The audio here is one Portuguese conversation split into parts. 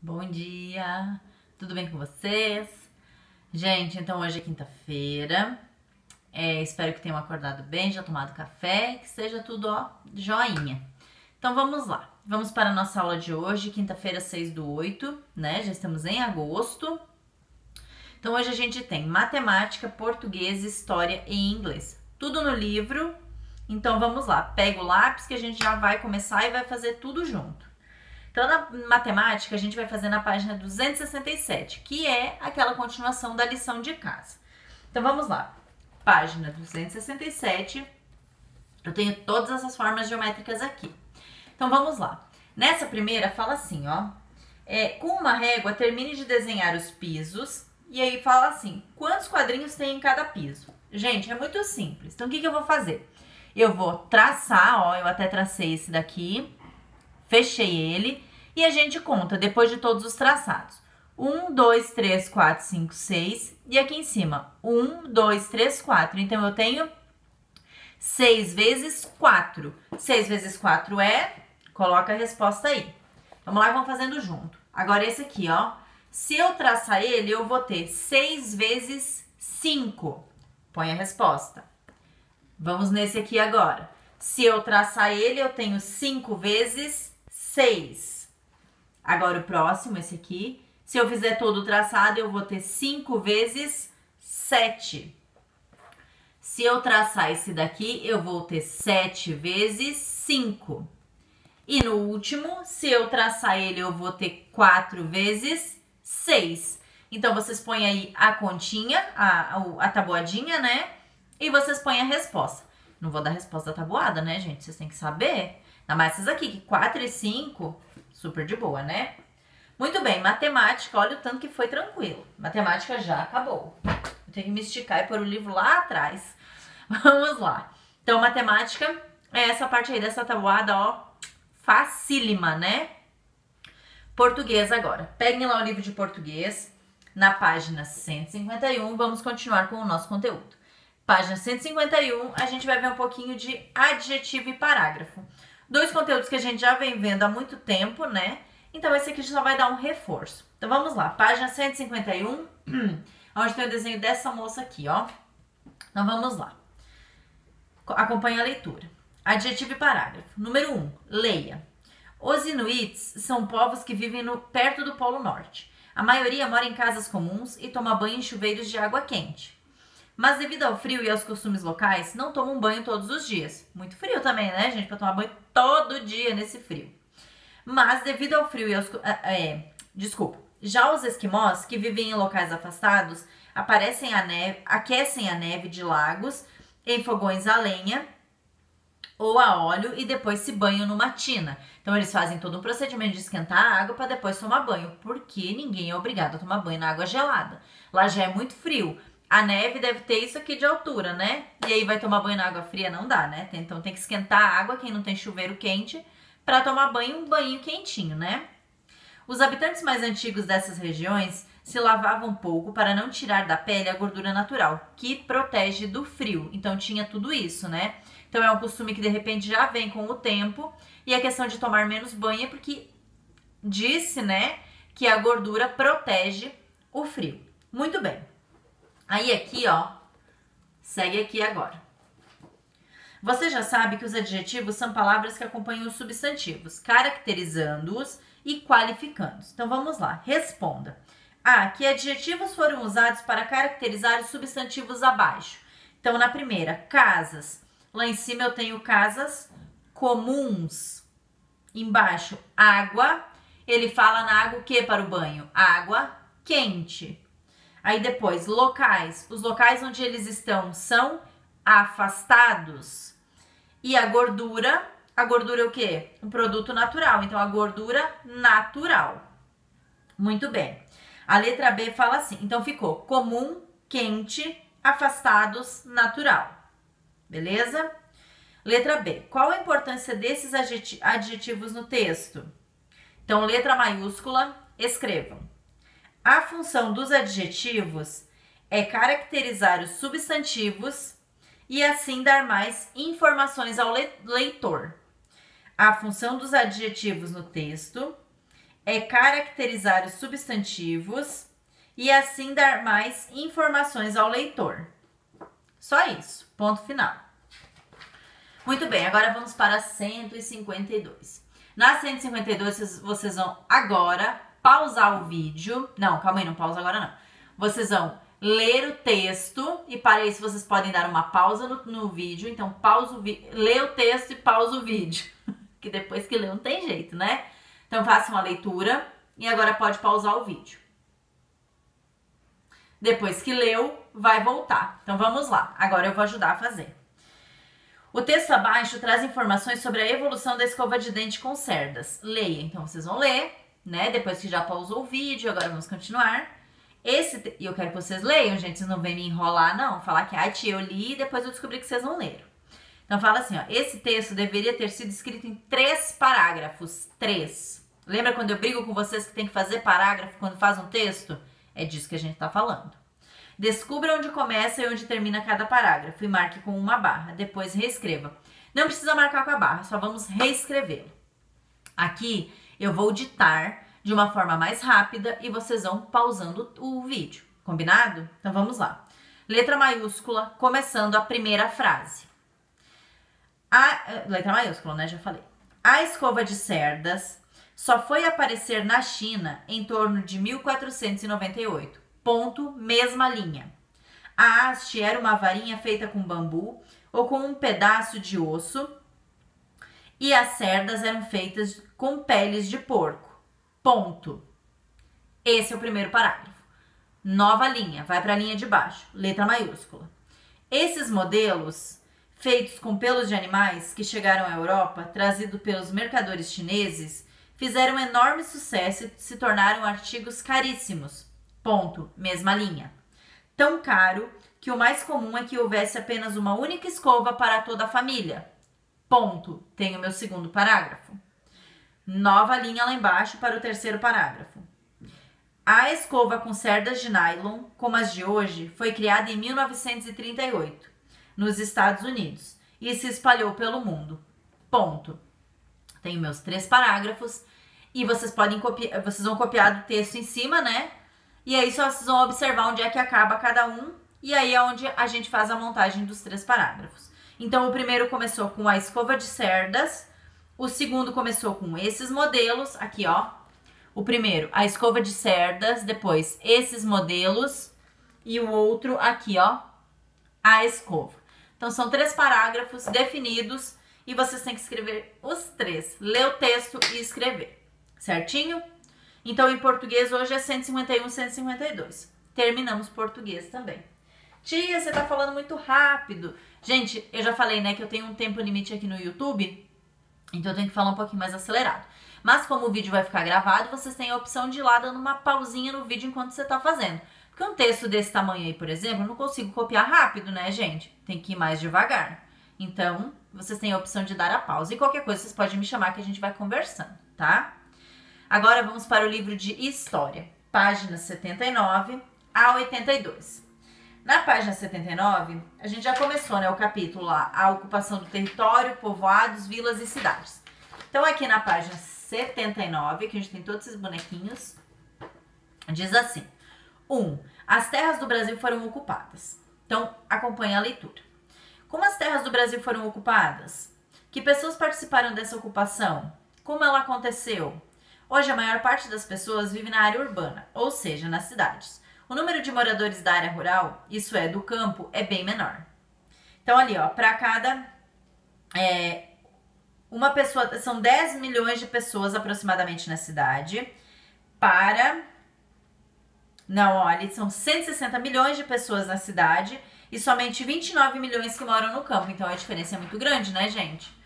Bom dia, tudo bem com vocês? Gente, então hoje é quinta-feira, espero que tenham acordado bem, já tomado café, que seja tudo, ó, joinha. Então vamos lá, vamos para a nossa aula de hoje, quinta-feira, 6/8, né? Já estamos em agosto. Então hoje a gente tem matemática, português, história e inglês. Tudo no livro, então vamos lá, pega o lápis que a gente já vai começar e vai fazer tudo junto. Então, na matemática, a gente vai fazer na página 267, que é aquela continuação da lição de casa. Então, vamos lá. Página 267. Eu tenho todas essas formas geométricas aqui. Então, vamos lá. Nessa primeira, fala assim, ó. Com uma régua, termine de desenhar os pisos. E aí, fala assim, quantos quadrinhos tem em cada piso? Gente, é muito simples. Então, o que eu vou fazer? Eu vou traçar, ó, eu até tracei esse daqui. Fechei ele e a gente conta depois de todos os traçados. 1, 2, 3, 4, 5, 6 e aqui em cima 1, 2, 3, 4. Então eu tenho 6 vezes 4. 6 vezes 4 coloca a resposta aí. Vamos lá, vamos fazendo junto. Agora esse aqui, ó. Se eu traçar ele, eu vou ter 6 vezes 5. Põe a resposta. Vamos nesse aqui agora. Se eu traçar ele, eu tenho 5 vezes 6. Agora o próximo, esse aqui. Se eu fizer todo o traçado, eu vou ter 5 vezes 7. Se eu traçar esse daqui, eu vou ter 7 vezes 5. E no último, se eu traçar ele, eu vou ter 4 vezes 6. Então, vocês põem aí a continha, a tabuadinha, né? E vocês põem a resposta. Não vou dar resposta tabuada, né, gente? Vocês têm que saber. Ainda mais essas aqui, que 4 e 5, super de boa, né? Muito bem, matemática, olha o tanto que foi tranquilo. Matemática já acabou. Eu tenho que me esticar e pôr o livro lá atrás. Vamos lá. Então, matemática é essa parte aí dessa tabuada, ó, facílima, né? Português agora. Peguem lá o livro de português, na página 151, vamos continuar com o nosso conteúdo. Página 151, a gente vai ver um pouquinho de adjetivo e parágrafo. Dois conteúdos que a gente já vem vendo há muito tempo, né? Então, esse aqui só vai dar um reforço. Então, vamos lá. Página 151, onde tem o desenho dessa moça aqui, ó. Então, vamos lá. Acompanhe a leitura. Adjetivo e parágrafo. Número 1, leia. Os Inuits são povos que vivem perto do Polo Norte. A maioria mora em casas comuns e toma banho em chuveiros de água quente. Mas devido ao frio e aos costumes locais, não tomam banho todos os dias. Muito frio também, né, gente? Pra tomar banho todo dia nesse frio. Mas devido ao frio e aos... Já os esquimós, que vivem em locais afastados, aquecem a neve de lagos em fogões a lenha ou a óleo e depois se banham numa tina. Então, eles fazem todo um procedimento de esquentar a água para depois tomar banho, porque ninguém é obrigado a tomar banho na água gelada. Lá já é muito frio. A neve deve ter isso aqui de altura, né? E aí vai tomar banho na água fria? Não dá, né? Então tem que esquentar a água, quem não tem chuveiro quente, para tomar banho, um banho quentinho, né? Os habitantes mais antigos dessas regiões se lavavam pouco para não tirar da pele a gordura natural, que protege do frio. Então tinha tudo isso, né? Então é um costume que de repente já vem com o tempo. E a questão de tomar menos banho é porque disse, né, que a gordura protege o frio. Muito bem. Aí aqui, ó, segue aqui agora. Você já sabe que os adjetivos são palavras que acompanham os substantivos, caracterizando-os e qualificando-os. Então vamos lá, responda. Que adjetivos foram usados para caracterizar os substantivos abaixo? Então na primeira, casas. Lá em cima eu tenho casas comuns. Embaixo, água. Ele fala na água o que para o banho? Água quente. Aí depois, locais. Os locais onde eles estão são afastados. E a gordura é o quê? Um produto natural. Então, a gordura natural. Muito bem. A letra B fala assim. Então, ficou comum, quente, afastados, natural. Beleza? Letra B. Qual a importância desses adjetivos no texto? Então, letra maiúscula, escrevam. A função dos adjetivos é caracterizar os substantivos e assim dar mais informações ao leitor. A função dos adjetivos no texto é caracterizar os substantivos e assim dar mais informações ao leitor. Só isso, ponto final. Muito bem, agora vamos para a 152. Na 152, vocês vão agora pausar o vídeo. Não, calma aí, não pausa agora não. Vocês vão ler o texto e para isso vocês podem dar uma pausa no vídeo. Então, pausa o lê o texto e pausa o vídeo. Que depois que lê não tem jeito, né? Então, façam a leitura e agora pode pausar o vídeo. Depois que leu, vai voltar. Então, vamos lá. Agora eu vou ajudar a fazer. O texto abaixo traz informações sobre a evolução da escova de dente com cerdas. Leia. Então, vocês vão ler, né? Depois que já pausou o vídeo, agora vamos continuar. E eu quero que vocês leiam, gente. Vocês não vêm me enrolar, não. Falar que, tia, eu li e depois eu descobri que vocês não leram. Então, fala assim, ó. Esse texto deveria ter sido escrito em 3 parágrafos. 3. Lembra quando eu brigo com vocês que tem que fazer parágrafo quando faz um texto? É disso que a gente tá falando. Descubra onde começa e onde termina cada parágrafo e marque com uma barra. Depois reescreva. Não precisa marcar com a barra, só vamos reescrevê-lo. Aqui eu vou ditar de uma forma mais rápida e vocês vão pausando o vídeo. Combinado? Então vamos lá. Letra maiúscula, começando a primeira frase. Letra maiúscula, né? Já falei. A escova de cerdas só foi aparecer na China em torno de 1498. Ponto, mesma linha. A haste era uma varinha feita com bambu ou com um pedaço de osso e as cerdas eram feitas com peles de porco. Ponto. Esse é o primeiro parágrafo. Nova linha, vai para a linha de baixo, letra maiúscula. Esses modelos, feitos com pelos de animais que chegaram à Europa, trazidos pelos mercadores chineses, fizeram enorme sucesso e se tornaram artigos caríssimos. Ponto, mesma linha. Tão caro que o mais comum é que houvesse apenas uma única escova para toda a família. Ponto, tem o meu segundo parágrafo. Nova linha lá embaixo para o terceiro parágrafo. A escova com cerdas de nylon, como as de hoje, foi criada em 1938, nos Estados Unidos, e se espalhou pelo mundo. Ponto. Tenho meus 3 parágrafos e vocês podem copiar, vocês vão copiar do texto em cima, né? E aí só vocês vão observar onde é que acaba cada um e aí é onde a gente faz a montagem dos 3 parágrafos. Então o primeiro começou com a escova de cerdas, o segundo começou com esses modelos, aqui ó. O primeiro, a escova de cerdas, depois esses modelos e o outro aqui ó, a escova. Então são 3 parágrafos definidos e vocês têm que escrever os 3, ler o texto e escrever, certinho? Então, em português, hoje é 151, 152. Terminamos português também. Tia, você tá falando muito rápido. Gente, eu já falei, né, que eu tenho um tempo limite aqui no YouTube, então eu tenho que falar um pouquinho mais acelerado. Mas como o vídeo vai ficar gravado, vocês têm a opção de ir lá dando uma pausinha no vídeo enquanto você tá fazendo. Porque um texto desse tamanho aí, por exemplo, eu não consigo copiar rápido, né, gente? Tem que ir mais devagar. Então, vocês têm a opção de dar a pausa. E qualquer coisa, vocês podem me chamar que a gente vai conversando, tá? Agora vamos para o livro de História, páginas 79 a 82. Na página 79, a gente já começou, né, o capítulo lá, a ocupação do território, povoados, vilas e cidades. Então aqui na página 79, que a gente tem todos esses bonequinhos, diz assim: 1. As terras do Brasil foram ocupadas. Então acompanhe a leitura. Como as terras do Brasil foram ocupadas? Que pessoas participaram dessa ocupação? Como ela aconteceu? Hoje, a maior parte das pessoas vive na área urbana, ou seja, nas cidades. O número de moradores da área rural, isso é, do campo, é bem menor. Então, ali, ó, para cada uma pessoa, são 10 milhões de pessoas aproximadamente na cidade, não, olha, são 160 milhões de pessoas na cidade e somente 29 milhões que moram no campo. Então, a diferença é muito grande, né, gente?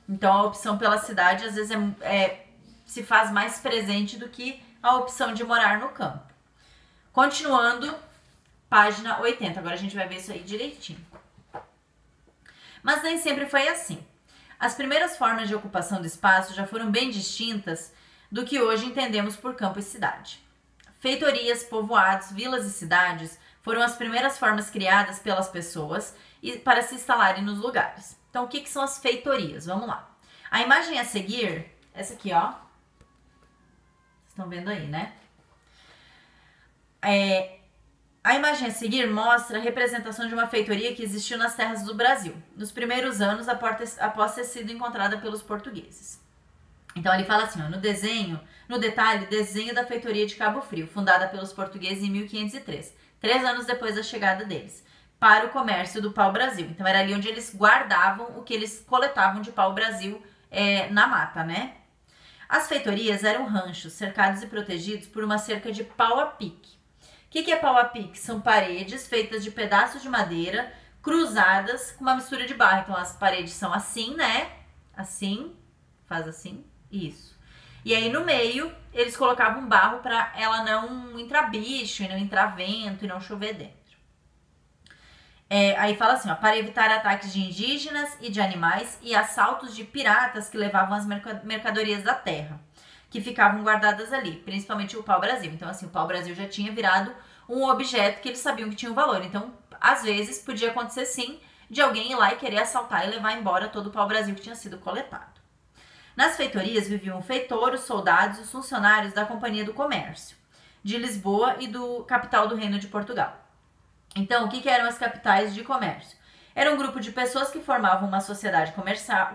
Então, a opção pela cidade, às vezes, se faz mais presente do que a opção de morar no campo. Continuando, página 80. Agora a gente vai ver isso aí direitinho. Mas nem sempre foi assim. As primeiras formas de ocupação do espaço já foram bem distintas do que hoje entendemos por campo e cidade. Feitorias, povoados, vilas e cidades foram as primeiras formas criadas pelas pessoas para se instalarem nos lugares. Então, o que são as feitorias? Vamos lá. A imagem a seguir, essa aqui, ó. Estão vendo aí, né? A imagem a seguir mostra a representação de uma feitoria que existiu nas terras do Brasil, nos primeiros anos após ter sido encontrada pelos portugueses. Então ele fala assim, ó, no detalhe, desenho da feitoria de Cabo Frio, fundada pelos portugueses em 1503, 3 anos depois da chegada deles, para o comércio do pau-brasil. Então era ali onde eles guardavam o que eles coletavam de pau-brasil na mata, né? As feitorias eram ranchos, cercados e protegidos por uma cerca de pau a pique. O que é pau a pique? São paredes feitas de pedaços de madeira cruzadas com uma mistura de barro. Então as paredes são assim, né? Assim, faz assim, isso. E aí no meio eles colocavam barro para ela não entrar bicho, e não entrar vento, e não chover dentro. Aí fala assim, ó, para evitar ataques de indígenas e de animais e assaltos de piratas que levavam as mercadorias da terra, que ficavam guardadas ali, principalmente o pau-brasil. Então, assim, o pau-brasil já tinha virado um objeto que eles sabiam que tinha um valor. Então, às vezes, podia acontecer, sim, de alguém ir lá e querer assaltar e levar embora todo o pau-brasil que tinha sido coletado. Nas feitorias viviam o feitor, os soldados e os funcionários da Companhia do Comércio, de Lisboa e do capital do Reino de Portugal. Então, o que eram as capitais de comércio? Era um grupo de pessoas que formavam uma sociedade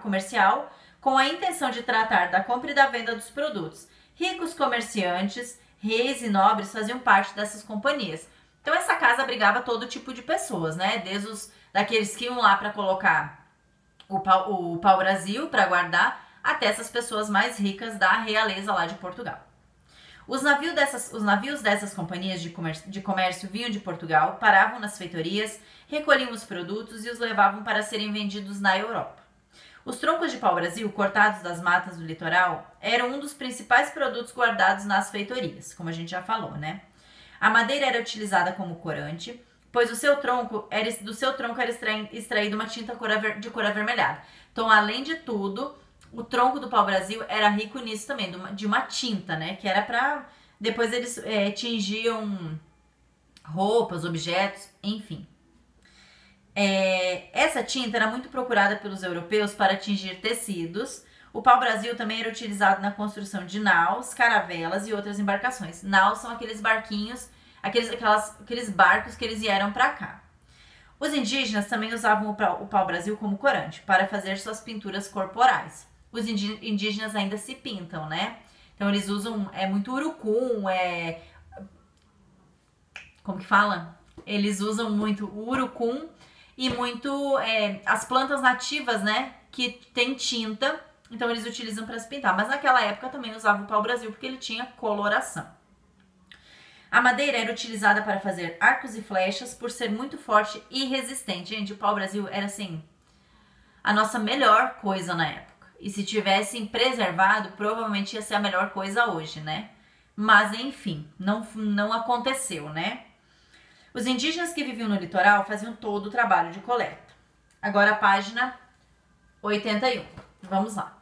comercial com a intenção de tratar da compra e da venda dos produtos. Ricos comerciantes, reis e nobres faziam parte dessas companhias. Então essa casa abrigava todo tipo de pessoas, né? Desde daqueles que iam lá para colocar o pau-brasil para guardar, até essas pessoas mais ricas da realeza lá de Portugal. Os navios dessas companhias de comércio vinham de Portugal, paravam nas feitorias, recolhiam os produtos e os levavam para serem vendidos na Europa. Os troncos de pau-brasil, cortados das matas do litoral, eram um dos principais produtos guardados nas feitorias, como a gente já falou, né? A madeira era utilizada como corante, pois do seu tronco era extraída uma tinta de cor avermelhada. Então, além de tudo, o tronco do pau-brasil era rico nisso também, de uma tinta, né? Que era para... Depois eles tingiam roupas, objetos, enfim. Essa tinta era muito procurada pelos europeus para tingir tecidos. O pau-brasil também era utilizado na construção de naus, caravelas e outras embarcações. Naus são aqueles barquinhos, aqueles barcos que eles vieram para cá. Os indígenas também usavam o pau-brasil como corante para fazer suas pinturas corporais. Os indígenas ainda se pintam, né? Então eles usam muito urucum, como que fala? Eles usam muito o urucum e muito as plantas nativas, né? Que tem tinta, então eles utilizam para se pintar. Mas naquela época também usavam o pau-brasil porque ele tinha coloração. A madeira era utilizada para fazer arcos e flechas por ser muito forte e resistente. Gente, o pau-brasil era assim a nossa melhor coisa na época. E se tivessem preservado, provavelmente ia ser a melhor coisa hoje, né? Mas enfim, não aconteceu, né? Os indígenas que viviam no litoral faziam todo o trabalho de coleta. Agora a página 81. Vamos lá.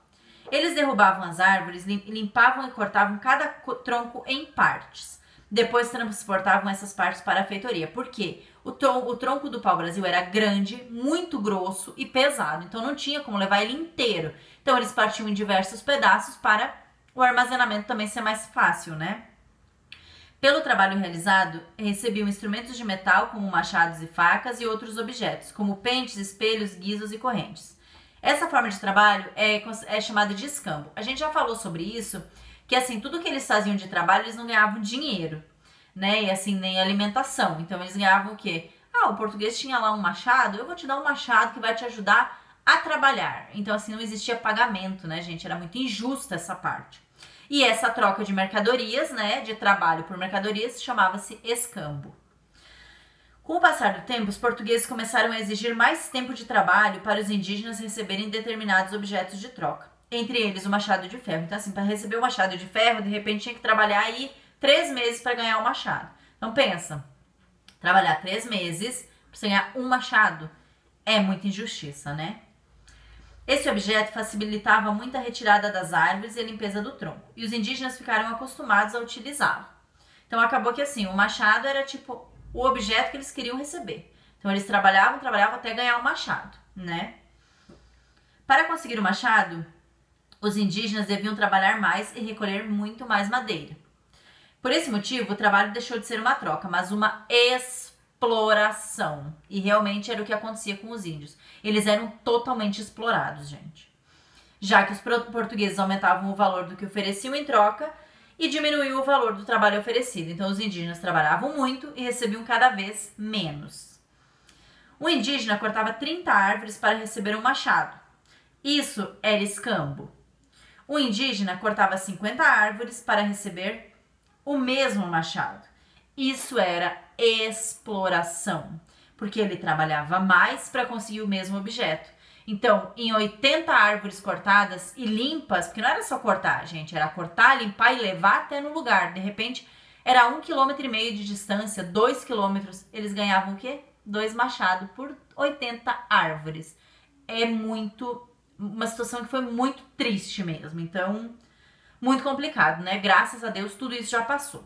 Eles derrubavam as árvores, limpavam e cortavam cada tronco em partes. Depois transportavam essas partes para a feitoria. Por quê? O tronco do pau-brasil era grande, muito grosso e pesado. Então não tinha como levar ele inteiro. Então eles partiam em diversos pedaços para o armazenamento também ser mais fácil, né? Pelo trabalho realizado, recebiam instrumentos de metal como machados e facas e outros objetos, como pentes, espelhos, guizos e correntes. Essa forma de trabalho é chamada de escambo. A gente já falou sobre isso, que assim, tudo que eles faziam de trabalho, eles não ganhavam dinheiro, né? E assim, nem alimentação. Então eles ganhavam o quê? O português tinha lá um machado, eu vou te dar um machado que vai te ajudar a trabalhar. Então assim, não existia pagamento, né, gente? Era muito injusta essa parte. E essa troca de mercadorias, né, de trabalho por mercadorias, chamava-se escambo. Com o passar do tempo, os portugueses começaram a exigir mais tempo de trabalho para os indígenas receberem determinados objetos de troca. Entre eles o machado de ferro. Então assim, para receber o machado de ferro, de repente tinha que trabalhar aí 3 meses para ganhar o machado. Então pensa, trabalhar 3 meses para você ganhar um machado é muita injustiça, né? Esse objeto facilitava muito a retirada das árvores e a limpeza do tronco. E os indígenas ficaram acostumados a utilizá-lo. Então acabou que assim, o machado era tipo o objeto que eles queriam receber. Então eles trabalhavam até ganhar o machado, né? Para conseguir o machado, os indígenas deviam trabalhar mais e recolher muito mais madeira. Por esse motivo, o trabalho deixou de ser uma troca, mas uma exploração. E realmente era o que acontecia com os índios. Eles eram totalmente explorados, gente. Já que os portugueses aumentavam o valor do que ofereciam em troca e diminuíam o valor do trabalho oferecido. Então, os indígenas trabalhavam muito e recebiam cada vez menos. O indígena cortava 30 árvores para receber um machado. Isso era escambo. O indígena cortava 50 árvores para receber o mesmo machado. Isso era exploração, porque ele trabalhava mais para conseguir o mesmo objeto. Então, em 80 árvores cortadas e limpas, porque não era só cortar, gente, era cortar, limpar e levar até no lugar. De repente, era 1,5 km de distância, 2 km, eles ganhavam o quê? 2 machados por 80 árvores. É uma situação que foi muito triste mesmo. Então, muito complicado, né? Graças a Deus, tudo isso já passou.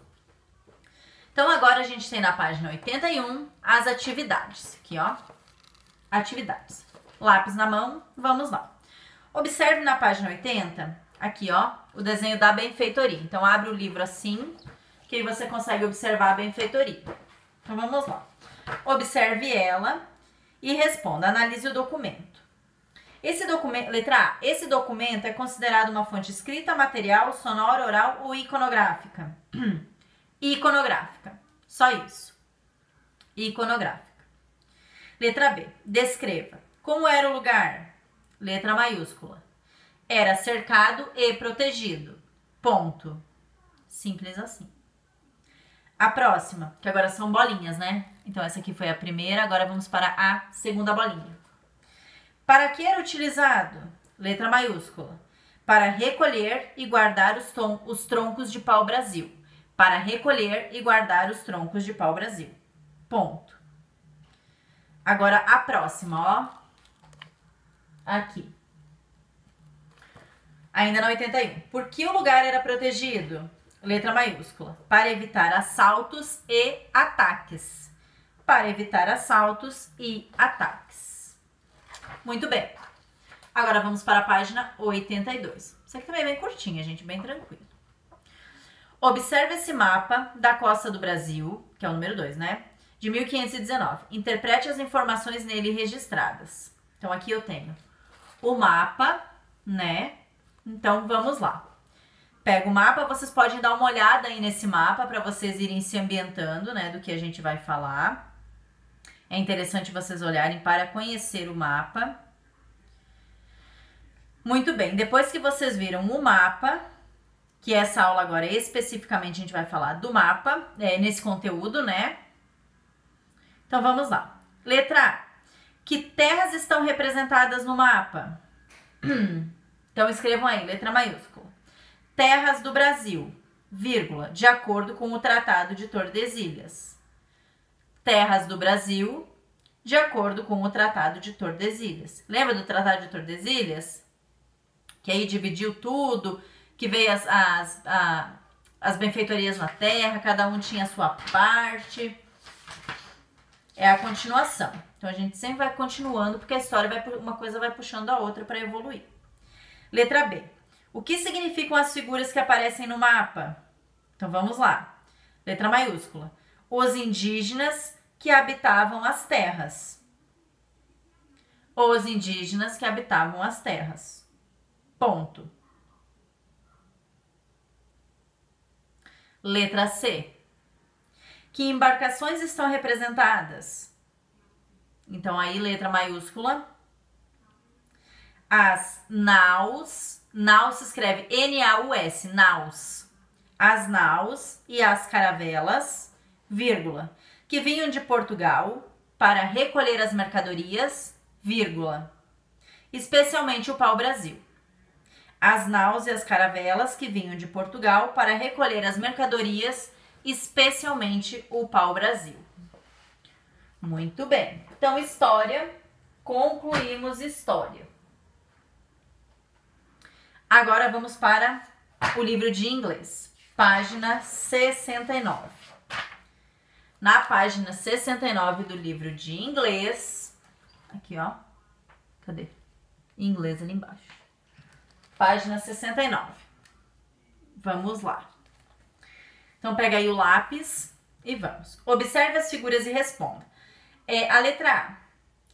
Então, agora a gente tem na página 81 as atividades. Aqui, ó. Atividades. Lápis na mão, vamos lá. Observe na página 80, aqui, ó, o desenho da benfeitoria. Então, abre o livro assim, que aí você consegue observar a benfeitoria. Então, vamos lá. Observe ela e responda. Analise o documento. Esse documento, letra A, esse documento é considerado uma fonte escrita, material, sonora, oral ou iconográfica? Iconográfica. Só isso. Iconográfica. Letra B. Descreva. Como era o lugar? Letra maiúscula. Era cercado e protegido. Ponto. Simples assim. A próxima, que agora são bolinhas, né? Então, essa aqui foi a primeira, agora vamos para a segunda bolinha. Para que era utilizado? Letra maiúscula. Para recolher e guardar os troncos de pau-brasil. Para recolher e guardar os troncos de pau-brasil. Ponto. Agora, a próxima, ó. Aqui. Ainda na 81. Por que o lugar era protegido? Letra maiúscula. Para evitar assaltos e ataques. Para evitar assaltos e ataques. Muito bem. Agora vamos para a página 82. Isso aqui também é bem curtinha, gente, bem tranquilo. Observe esse mapa da costa do Brasil, que é o número 2, né? De 1519. Interprete as informações nele registradas. Então, aqui eu tenho o mapa, né? Então, vamos lá. Pega o mapa, vocês podem dar uma olhada aí nesse mapa para vocês irem se ambientando, né? Do que a gente vai falar. É interessante vocês olharem para conhecer o mapa. Muito bem, depois que vocês viram o mapa, que essa aula agora especificamente a gente vai falar do mapa, nesse conteúdo, né? Então, vamos lá. Letra A. Que terras estão representadas no mapa? Então, escrevam aí, letra maiúscula. Terras do Brasil, vírgula, de acordo com o Tratado de Tordesilhas. Terras do Brasil, de acordo com o Tratado de Tordesilhas. Lembra do Tratado de Tordesilhas? Que aí dividiu tudo, que veio as benfeitorias na terra, cada um tinha a sua parte. É a continuação. Então, a gente sempre vai continuando, porque a história uma coisa vai puxando a outra para evoluir. Letra B. O que significam as figuras que aparecem no mapa? Então, vamos lá. Letra maiúscula. Os indígenas que habitavam as terras. Os indígenas que habitavam as terras. Ponto. Letra C. Que embarcações estão representadas? Então, aí, letra maiúscula. As naus. Naus se escreve N-A-U-S. Naus. As naus e as caravelas, vírgula, que vinham de Portugal para recolher as mercadorias, vírgula, especialmente o pau-brasil. As naus e as caravelas que vinham de Portugal para recolher as mercadorias, especialmente o pau-brasil. Muito bem. Então, história, concluímos história. Agora vamos para o livro de inglês, página 69. Na página 69 do livro de inglês, aqui ó, cadê? Inglês ali embaixo. Página 69. Vamos lá. Então pega aí o lápis e vamos. Observe as figuras e responda. A letra A.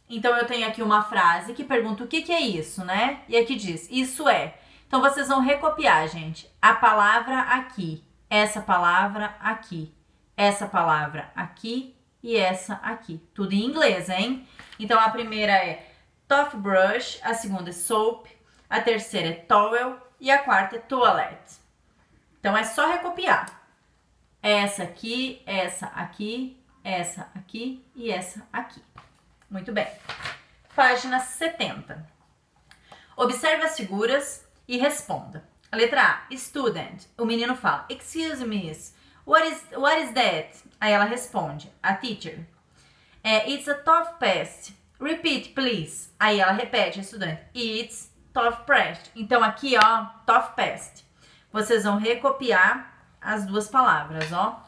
Então eu tenho aqui uma frase que pergunta o que que é isso, né? E aqui diz, isso é. Então vocês vão recopiar, gente. A palavra aqui, essa palavra aqui, essa palavra aqui e essa aqui. Tudo em inglês, hein? Então a primeira é toothbrush, a segunda é soap, a terceira é towel e a quarta é toilet. Então é só recopiar. Essa aqui, essa aqui, essa aqui e essa aqui. Muito bem. Página 70. Observe as figuras e responda. A letra A, student. O menino fala, excuse me, miss, what is that? Aí ela responde, a teacher. It's a toothpaste. Repeat, please. Aí ela repete, a estudante, it's toothpaste. Então aqui, ó, toothpaste. Vocês vão recopiar as duas palavras, ó.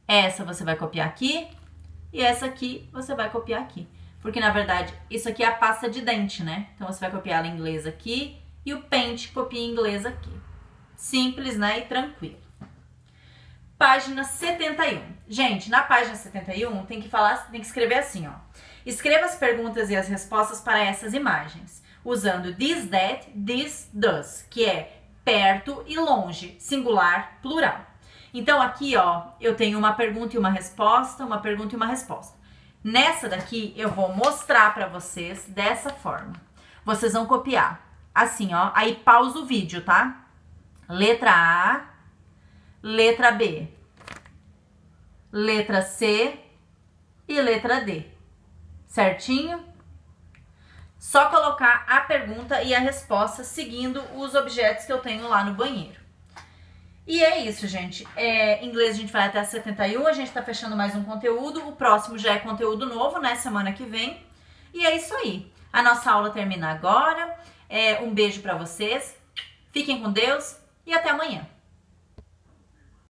Essa você vai copiar aqui e essa aqui você vai copiar aqui. Porque, na verdade, isso aqui é a pasta de dente, né? Então, você vai copiar ela em inglês aqui e o pente copia em inglês aqui. Simples, né? E tranquilo. Página 71. Gente, na página 71 tem que escrever assim, ó. Escreva as perguntas e as respostas para essas imagens, usando this, that, this, does, que é perto e longe, singular, plural. Então, aqui, ó, eu tenho uma pergunta e uma resposta, uma pergunta e uma resposta. Nessa daqui, eu vou mostrar pra vocês dessa forma. Vocês vão copiar assim, ó. Aí pausa o vídeo, tá? Letra A, letra B, letra C e letra D. Certinho? Só colocar a pergunta e a resposta seguindo os objetos que eu tenho lá no banheiro. E é isso, gente. Inglês a gente vai até a 71, a gente tá fechando mais um conteúdo. O próximo já é conteúdo novo, né? Semana que vem. E é isso aí. A nossa aula termina agora. Um beijo pra vocês. Fiquem com Deus e até amanhã.